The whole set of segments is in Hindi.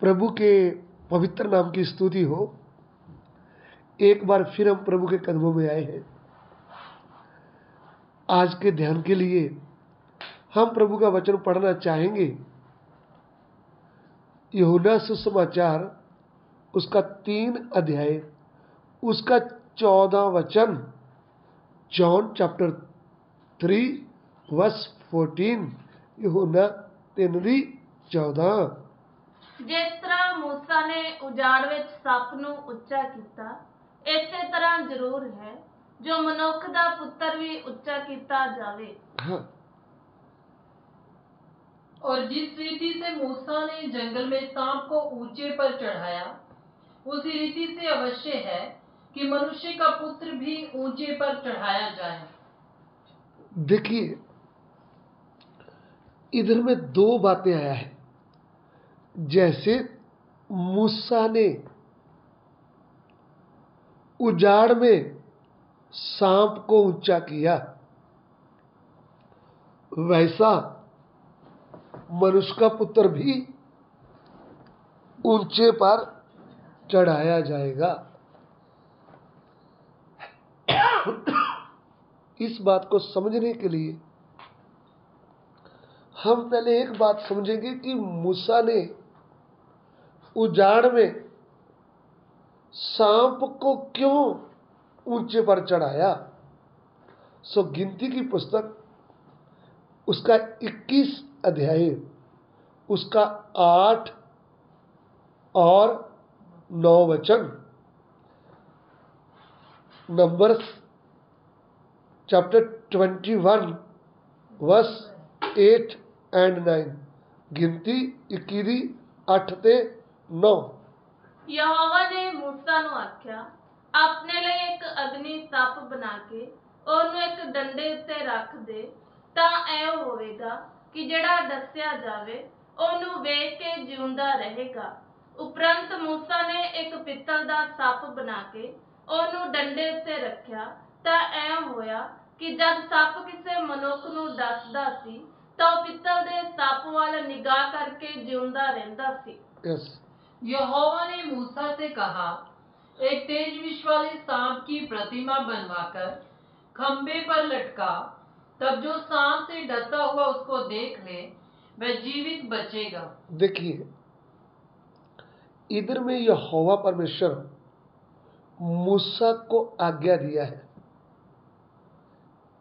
प्रभु के पवित्र नाम की स्तुति हो। एक बार फिर हम प्रभु के कदमों में आए हैं। आज के ध्यान के लिए हम प्रभु का वचन पढ़ना चाहेंगे। यूहन्ना सुसमाचार उसका 3 अध्याय उसका 14 वचन, जॉन चैप्टर 3 वर्स 14। यूहन्ना 3:14। जिस तरह मूसा ने उजाड़ ਵਿੱਚ ਸੱਪ ਨੂੰ ਉੱਚਾ ਕੀਤਾ, ਇਸੇ ਤਰ੍ਹਾਂ ਜ਼ਰੂਰ ਹੈ ਜੋ ਮਨੁੱਖ ਦਾ ਪੁੱਤਰ ਵੀ ਉੱਚਾ ਕੀਤਾ ਜਾਵੇ। और जिस रीति से मूसा ने जंगल में सांप को ऊंचे पर चढ़ाया, उसी रीति से अवश्य है कि मनुष्य का पुत्र भी ऊंचे पर चढ़ाया जाए। देखिए, इधर में 2 बातें आया है। जैसे मूसा ने उजाड़ में सांप को ऊंचा किया, वैसा मनुष्य का पुत्र भी ऊंचे पर चढ़ाया जाएगा। इस बात को समझने के लिए हम पहले एक बात समझेंगे कि मूसा ने उजाड़ में सांप को क्यों ऊंचे पर चढ़ाया। गिनती की पुस्तक उसका 21 अध्याय उसका 8 और 9 वचन, नंबर्स चैप्टर 21 वर्स 8 एंड 9। गिनती 21 8 ਤੇ 9। ਯਹੋਵਾ ਨੇ मूसा ਨੂੰ ਆਖਿਆ, ਆਪਣੇ ਲਈ ਇੱਕ ਅਗਨੀ ਸੱਪ ਬਣਾ ਕੇ ਉਹਨੂੰ ਇੱਕ ਡੰਡੇ ਉੱਤੇ ਰੱਖ ਦੇ, ਤਾਂ ਐ ਹੋਵੇਗਾ ਕਿ ਜਿਹੜਾ ਡਸਿਆ ਜਾਵੇ ਉਹਨੂੰ ਵੇਖ ਕੇ ਜਿਉਂਦਾ ਰਹੇਗਾ। ਉਪਰੰਤ मूसा ਨੇ ਇੱਕ ਪਿੱਤਲ ਦਾ ਸੱਪ ਬਣਾ ਕੇ ਉਹਨੂੰ ਡੰਡੇ ਉੱਤੇ ਰੱਖਿਆ, ਤਾਂ ਐ ਹੋਇਆ ਕਿ ਜਦ ਸੱਪ ਕਿਸੇ ਮਨੁੱਖ ਨੂੰ ਡਸਦਾ ਸੀ ਤਾਂ ਉਹ ਪਿੱਤਲ ਦੇ ਸੱਪ ਵੱਲ ਨਿਗਾਹ ਕਰਕੇ ਜਿਉਂਦਾ ਰਹਿੰਦਾ ਸੀ। यहोवा ने मूसा से कहा, एक तेज विष वाले सांप की प्रतिमा बनवाकर खंबे पर लटका, तब जो सांप से डसा हुआ उसको देख ले वह जीवित बचेगा। देखिए, इधर में यहोवा परमेश्वर मूसा को आज्ञा दिया है।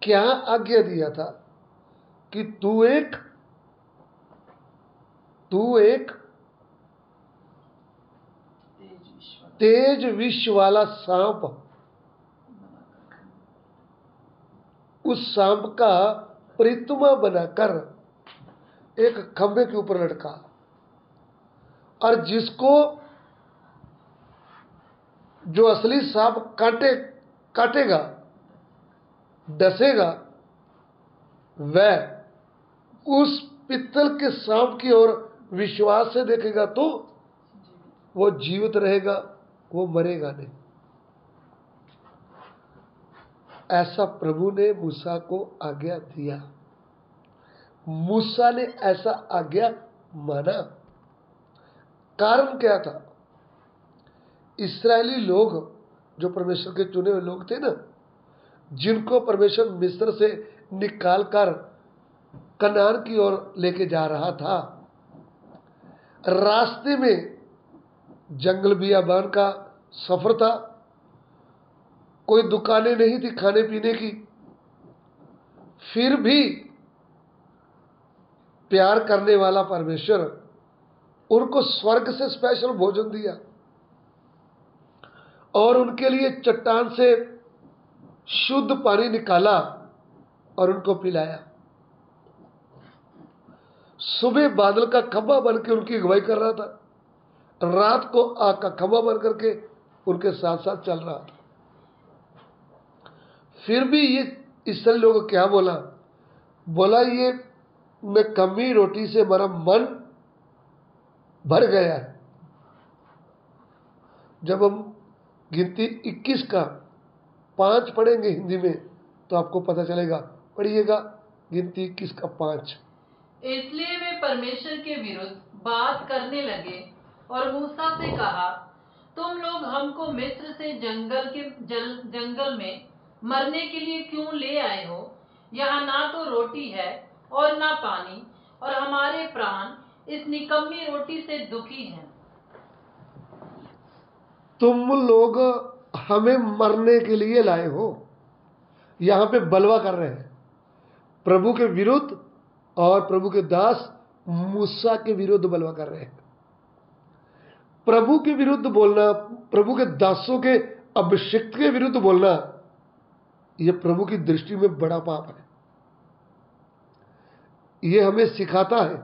क्या आज्ञा दिया था कि तू एक तेज विष वाला सांप, उस सांप का प्रतिमा बनाकर एक खंभे के ऊपर लटका, और जिसको जो असली सांप काटेगा, डसेगा, वह उस पित्तल के सांप की ओर विश्वास से देखेगा तो वो जीवित रहेगा, वो मरेगा नहीं। ऐसा प्रभु ने मूसा को आज्ञा दिया। मूसा ने ऐसा आज्ञा माना। कारण क्या था? इस्राएली लोग जो परमेश्वर के चुने हुए लोग थे ना, जिनको परमेश्वर मिस्र से निकालकर कनान की ओर लेके जा रहा था, रास्ते में जंगल बियाबान का सफर था, कोई दुकानें नहीं थी खाने पीने की, फिर भी प्यार करने वाला परमेश्वर उनको स्वर्ग से स्पेशल भोजन दिया और उनके लिए चट्टान से शुद्ध पानी निकाला और उनको पिलाया। सुबह बादल का खंभा बन के उनकी अगुवाई कर रहा था, रात को आग का खंभा बन करके उनके साथ साथ चल रहा था। फिर भी ये इसराइली लोगों को क्या बोला, ये नकम्मी रोटी से हमारा मन भर गया है। जब हम गिनती 21 का 5 पढ़ेंगे हिंदी में तो आपको पता चलेगा। पढ़िएगा गिनती 21 का 5। इसलिए वे परमेश्वर के विरुद्ध बात करने लगे और मूसा से कहा, तुम लोग हमको मिस्र से जंगल में मरने के लिए क्यों ले आए हो? यहाँ ना तो रोटी है और ना पानी, और हमारे प्राण इस निकम्मी रोटी से दुखी हैं। तुम लोग हमें मरने के लिए लाए हो। यहां पे बलवा कर रहे हैं प्रभु के विरुद्ध, और प्रभु के दास मूसा के विरुद्ध बलवा कर रहे हैं। प्रभु के विरुद्ध बोलना, प्रभु के दासों के अभिषिक्त के विरुद्ध बोलना, यह प्रभु की दृष्टि में बड़ा पाप है। यह हमें सिखाता है,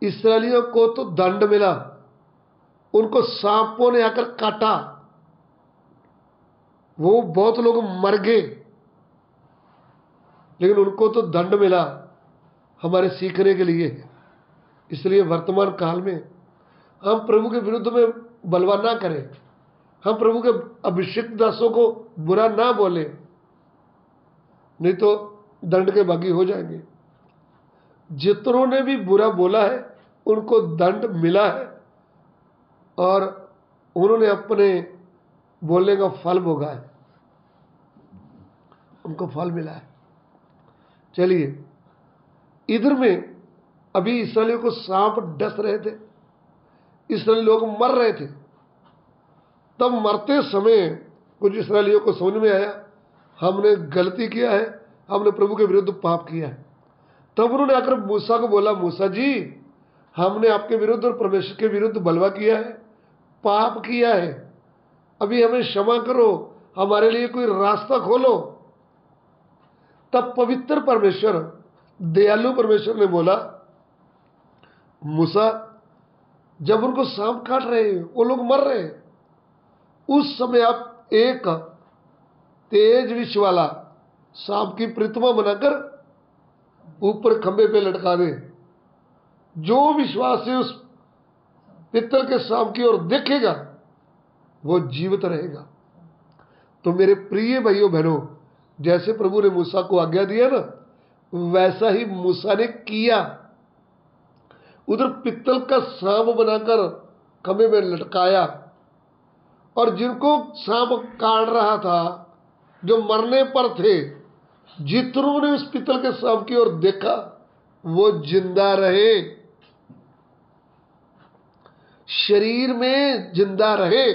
इस्राएलियों को तो दंड मिला, उनको सांपों ने आकर काटा, वो बहुत लोग मर गए, लेकिन उनको तो दंड मिला, हमारे सीखने के लिए। इसलिए वर्तमान काल में हम प्रभु के विरुद्ध में बलवा ना करें, हम प्रभु के अभिषिक्त दासों को बुरा ना बोले, नहीं तो दंड के भागी हो जाएंगे। जितनों ने भी बुरा बोला है उनको दंड मिला है, और उन्होंने अपने बोलने का फल भोगा है, उनको फल मिला है। चलिए, इधर में अभी इसराइलियों को सांप डस रहे थे, इसराइली लोग मर रहे थे। तब मरते समय कुछ इसराइलियों को समझ में आया, हमने गलती किया है, हमने प्रभु के विरुद्ध पाप किया है। तब उन्होंने आकर मूसा को बोला, मूसा जी, हमने आपके विरुद्ध और परमेश्वर के विरुद्ध बलवा किया है, पाप किया है, अभी हमें क्षमा करो, हमारे लिए कोई रास्ता खोलो। तब पवित्र परमेश्वर, दयालु परमेश्वर ने बोला, मूसा, जब उनको सांप काट रहे हैं, वो लोग मर रहे हैं, उस समय आप एक तेज विष वाला सांप की प्रतिमा बनाकर ऊपर खंबे पे लटका दे। जो विश्वासी उस पित्तल के सांप की ओर देखेगा वो जीवित रहेगा। तो मेरे प्रिय भाइयों बहनों, जैसे प्रभु ने मूसा को आज्ञा दिया ना, वैसा ही मूसा ने किया। उधर पित्तल का सांप बनाकर खंबे में लटकाया, और जिनको सांप काट रहा था, जो मरने पर थे, जितनों ने उस पित्तल के सांप की ओर देखा वो जिंदा रहे, शरीर में जिंदा रहे,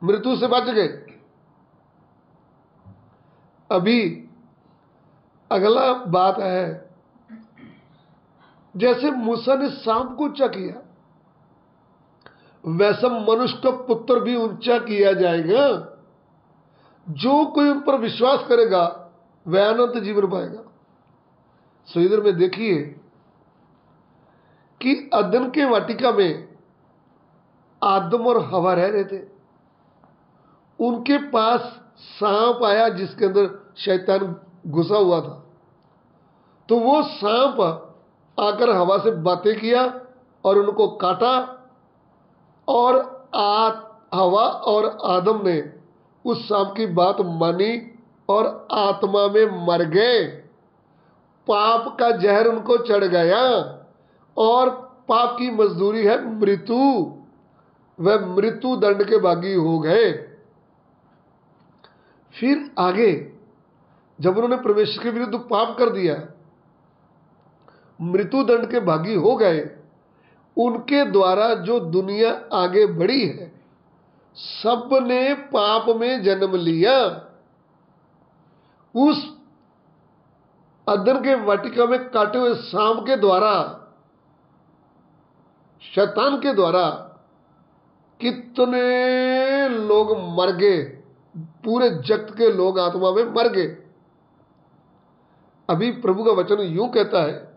मृत्यु से बच गए। अभी अगला बात है, जैसे मूसा ने सांप को ऊंचा किया, वैसा मनुष्य का पुत्र भी ऊंचा किया जाएगा। जो कोई उन पर विश्वास करेगा वह अनंत जीवन पाएगा। सो इधर में देखिए कि अदन के वाटिका में आदम और हवा रह रहे थे, उनके पास सांप आया जिसके अंदर शैतान घुसा हुआ था। तो वो सांप आकर हवा से बातें किया और उनको काटा, और हवा और आदम ने उस सांप की बात मानी और आत्मा में मर गए। पाप का जहर उनको चढ़ गया, और पाप की मजदूरी है मृत्यु, वह मृत्यु दंड के भागी हो गए। फिर आगे जब उन्होंने परमेश्वर के विरुद्ध पाप कर दिया, मृत्यु दंड के भागी हो गए, उनके द्वारा जो दुनिया आगे बढ़ी है, सबने पाप में जन्म लिया। उस अदन के वाटिका में काटे हुए सांप के द्वारा, शैतान के द्वारा कितने लोग मर गए, पूरे जगत के लोग आत्मा में मर गए। अभी प्रभु का वचन यूं कहता है,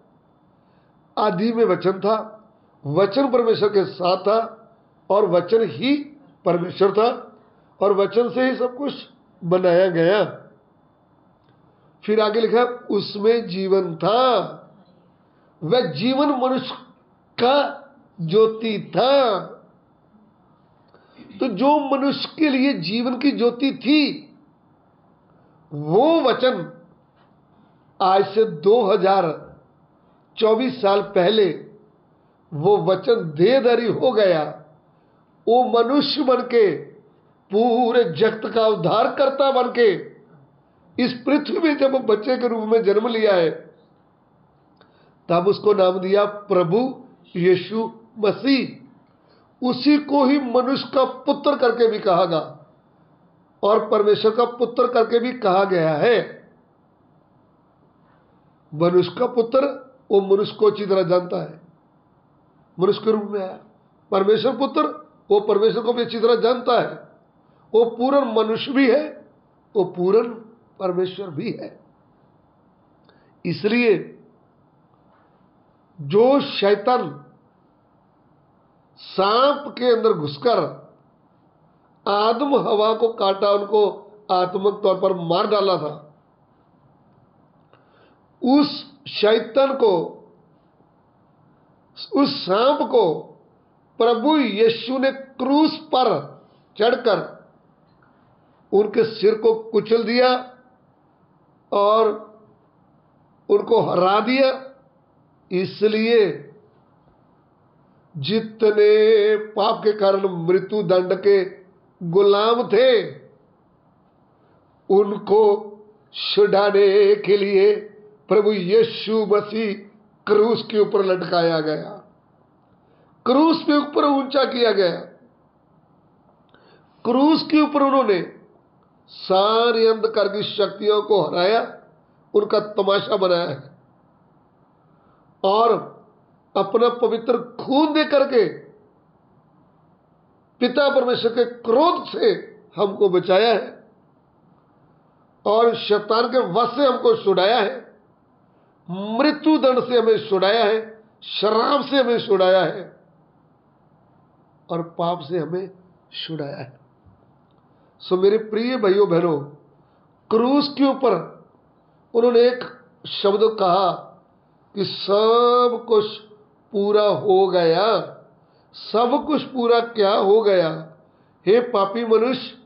आदि में वचन था, वचन परमेश्वर के साथ था, और वचन ही परमेश्वर था, और वचन से ही सब कुछ बनाया गया। फिर आगे लिखा, उसमें जीवन था, वह जीवन मनुष्य का ज्योति था। तो जो मनुष्य के लिए जीवन की ज्योति थी, वो वचन आज से 2024 साल पहले वो वचन देहधारी हो गया, वो मनुष्य बन के पूरे जगत का उद्धार करता बन के इस पृथ्वी में जब बच्चे के रूप में जन्म लिया है, तब उसको नाम दिया प्रभु यीशु मसीह। उसी को ही मनुष्य का पुत्र करके भी कहा गया और परमेश्वर का पुत्र करके भी कहा गया है। मनुष्य का पुत्र वो मनुष्य को अच्छी तरह जानता है, मनुष्य के रूप में आया। परमेश्वर पुत्र वो परमेश्वर को भी अच्छी तरह जानता है। वो पूर्ण मनुष्य भी है, वो पूर्ण परमेश्वर भी है। इसलिए जो शैतान सांप के अंदर घुसकर आदम हवा को काटा, उनको आत्मक तौर पर मार डाला था, उस शैतान को, उस सांप को प्रभु यीशु ने क्रूस पर चढ़कर उनके सिर को कुचल दिया और उनको हरा दिया। इसलिए जितने पाप के कारण मृत्यु दंड के गुलाम थे, उनको छुड़ाने के लिए प्रभु यीशु मसीह क्रूस के ऊपर लटकाया गया, क्रूस के ऊपर ऊंचा किया गया। क्रूस के ऊपर उन्होंने सारी अंधकार की शक्तियों को हराया, उनका तमाशा बनाया है और अपना पवित्र खून दे करके पिता परमेश्वर के क्रोध से हमको बचाया है और शैतान के वश से हमको छुड़ाया है, मृत्यु दंड से हमें छुड़ाया है, शराब से हमें छुड़ाया है और पाप से हमें छुड़ाया है। सो मेरे प्रिय भाइयों बहनों, क्रूस के ऊपर उन्होंने एक शब्द कहा कि सब कुछ पूरा हो गया। सब कुछ पूरा क्या हो गया? हे पापी मनुष्य,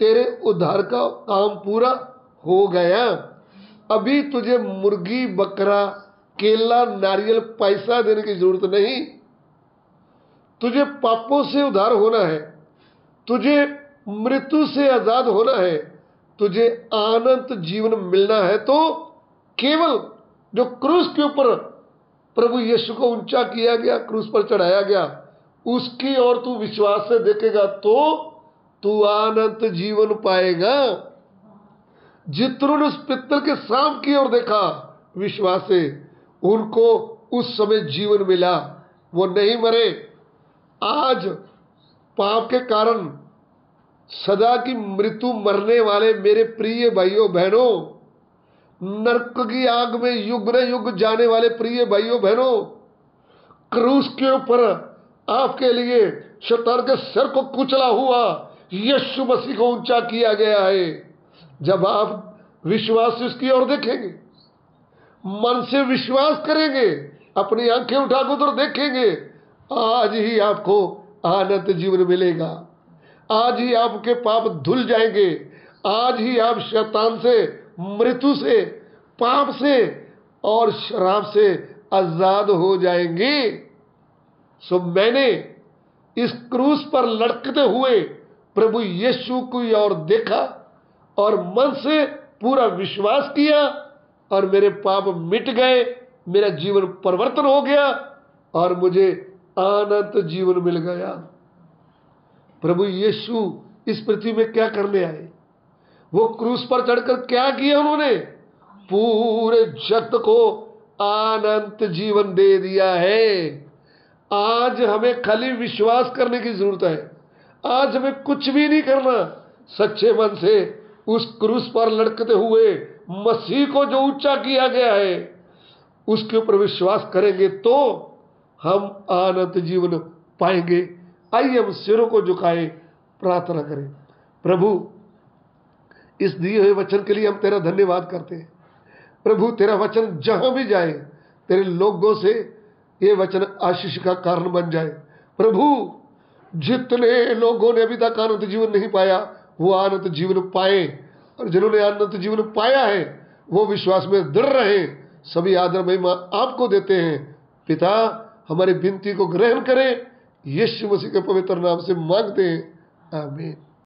तेरे उद्धार का काम पूरा हो गया। अभी तुझे मुर्गी, बकरा, केला, नारियल, पैसा देने की जरूरत नहीं। तुझे पापों से उद्धार होना है, तुझे मृत्यु से आजाद होना है, तुझे अनंत जीवन मिलना है, तो केवल जो क्रूस के ऊपर प्रभु यीशु को ऊंचा किया गया, क्रूस पर चढ़ाया गया, उसकी ओर तू विश्वास से देखेगा तो तू अनंत जीवन पाएगा। जितनों ने उस पित्तल के सांप की ओर देखा विश्वास से, उनको उस समय जीवन मिला, वो नहीं मरे। आज पाप के कारण सदा की मृत्यु मरने वाले मेरे प्रिय भाइयों बहनों, नरक की आग में युग न युग जाने वाले प्रिय भाइयों बहनों, क्रूस के ऊपर आपके लिए शैतान के सिर को कुचला हुआ यीशु मसीह को ऊंचा किया गया है। जब आप विश्वास से उसकी ओर देखेंगे, मन से विश्वास करेंगे, अपनी आंखें उठाकर उधर देखेंगे, आज ही आपको अनंत जीवन मिलेगा। आज ही आपके पाप धुल जाएंगे। आज ही आप शैतान से, मृत्यु से, पाप से और शराब से आजाद हो जाएंगे। सो मैंने इस क्रूस पर लटकते हुए प्रभु यीशु की ओर देखा और मन से पूरा विश्वास किया और मेरे पाप मिट गए, मेरा जीवन परिवर्तन हो गया और मुझे अनंत जीवन मिल गया। प्रभु यीशु इस पृथ्वी में क्या करने आए? वो क्रूस पर चढ़कर क्या किया उन्होंने? पूरे जगत को अनंत जीवन दे दिया है। आज हमें खाली विश्वास करने की जरूरत है। आज हमें कुछ भी नहीं करना, सच्चे मन से उस क्रूस पर लटकते हुए मसीह को जो ऊंचा किया गया है उसके ऊपर विश्वास करेंगे तो हम अनंत जीवन पाएंगे। आइए हम सिरों को झुकाएं, प्रार्थना करें। प्रभु, इस दिए हुए वचन के लिए हम तेरा धन्यवाद करते हैं। प्रभु, तेरा वचन जहां भी जाए, तेरे लोगों से ये वचन आशीष का कारण बन जाए। प्रभु, जितने लोगों ने अभी तक अनंत जीवन नहीं पाया, वो अनंत जीवन पाए, और जिन्होंने अनंत जीवन पाया है वो विश्वास में दृढ़ रहे। सभी आदर महिमा आपको देते हैं। पिता, हमारी विनती को ग्रहण करें। यीशु मसीह के पवित्र नाम से मांगते हैं, आमीन।